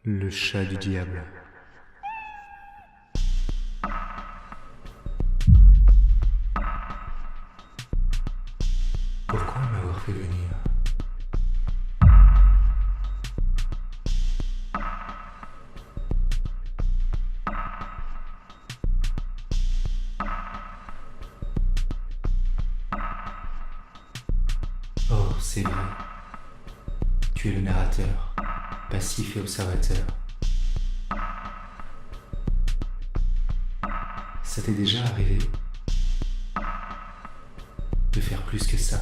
Le chat du diable. Pourquoi m'avoir fait venir? Oh, c'est vrai. Tu es le narrateur, passif et observateur. Ça t'est déjà arrivé de faire plus que ça?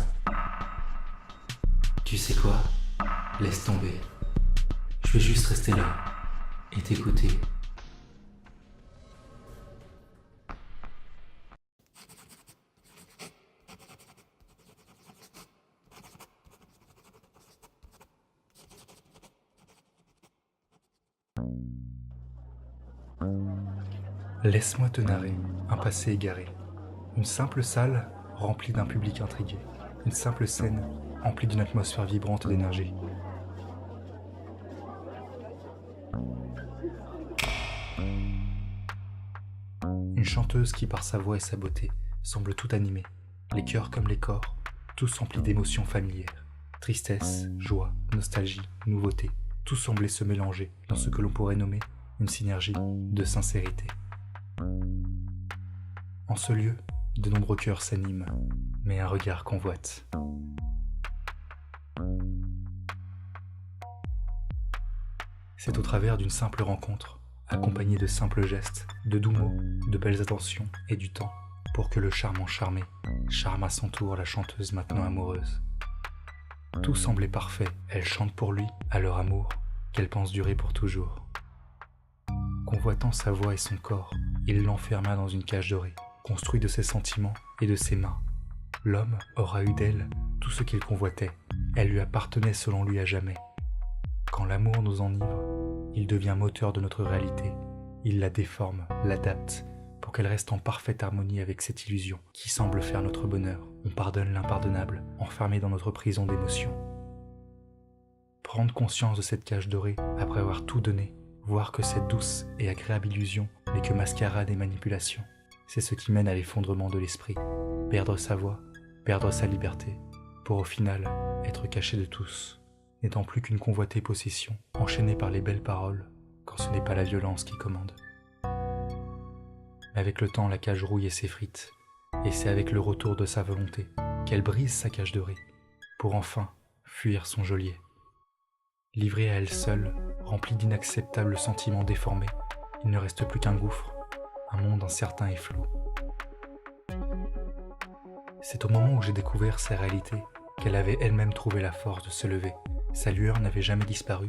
Tu sais quoi? Laisse tomber. Je vais juste rester là et t'écouter. Laisse-moi te narrer un passé égaré. Une simple salle remplie d'un public intrigué. Une simple scène emplie d'une atmosphère vibrante d'énergie. Une chanteuse qui, par sa voix et sa beauté, semble tout animer. Les cœurs comme les corps, tous emplis d'émotions familières. Tristesse, joie, nostalgie, nouveauté, tout semblait se mélanger dans ce que l'on pourrait nommer une synergie de sincérité. En ce lieu, de nombreux cœurs s'animent, mais un regard convoite. C'est au travers d'une simple rencontre, accompagnée de simples gestes, de doux mots, de belles attentions et du temps, pour que le charmant charmé charme à son tour la chanteuse maintenant amoureuse. Tout semblait parfait, elle chante pour lui, à leur amour, qu'elle pense durer pour toujours. Convoitant sa voix et son corps, il l'enferma dans une cage dorée, construite de ses sentiments et de ses mains. L'homme aura eu d'elle tout ce qu'il convoitait, elle lui appartenait selon lui à jamais. Quand l'amour nous enivre, il devient moteur de notre réalité, il la déforme, l'adapte, pour qu'elle reste en parfaite harmonie avec cette illusion qui semble faire notre bonheur. On pardonne l'impardonnable, enfermé dans notre prison d'émotions. Prendre conscience de cette cage dorée après avoir tout donné, voir que cette douce et agréable illusion n'est que mascarade et manipulation, c'est ce qui mène à l'effondrement de l'esprit, perdre sa voix, perdre sa liberté, pour au final être caché de tous, n'étant plus qu'une convoitée possession, enchaînée par les belles paroles, quand ce n'est pas la violence qui commande. Mais avec le temps, la cage rouille et s'effrite, et c'est avec le retour de sa volonté qu'elle brise sa cage dorée, pour enfin fuir son geôlier. Livrée à elle seule, remplie d'inacceptables sentiments déformés, il ne reste plus qu'un gouffre, un monde incertain et flou. C'est au moment où j'ai découvert sa réalité qu'elle avait elle-même trouvé la force de se lever. Sa lueur n'avait jamais disparu,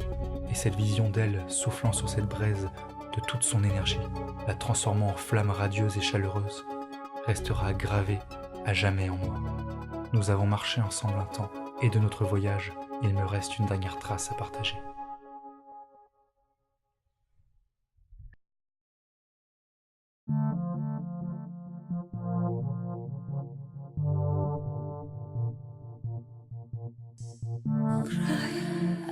et cette vision d'elle soufflant sur cette braise de toute son énergie, la transformant en flamme radieuse et chaleureuse, restera gravée à jamais en moi. Nous avons marché ensemble un temps, et de notre voyage, il me reste une dernière trace à partager.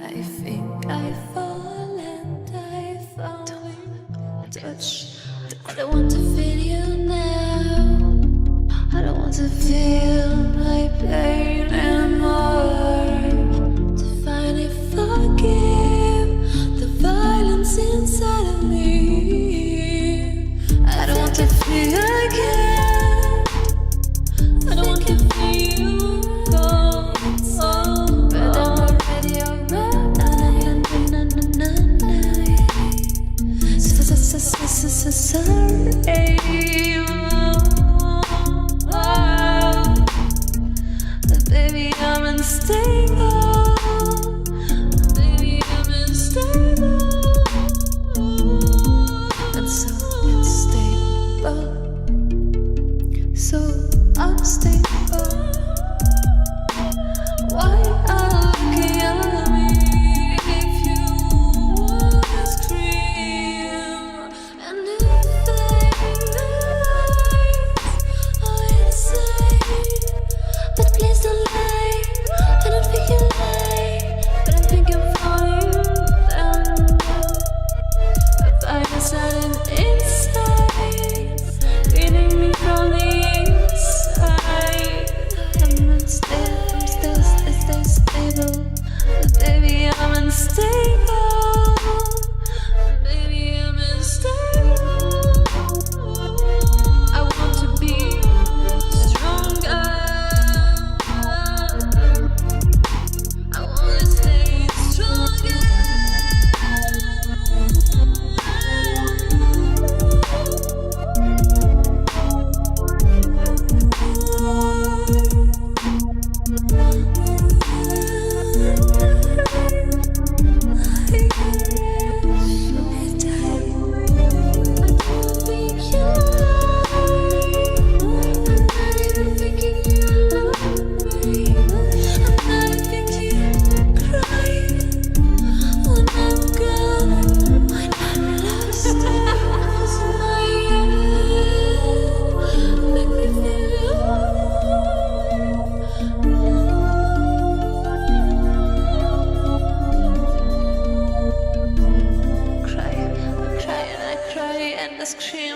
I think I fall and I found a touch. I don't want to feel you now. I don't want to feel my pain anymore. To finally forgive. scream.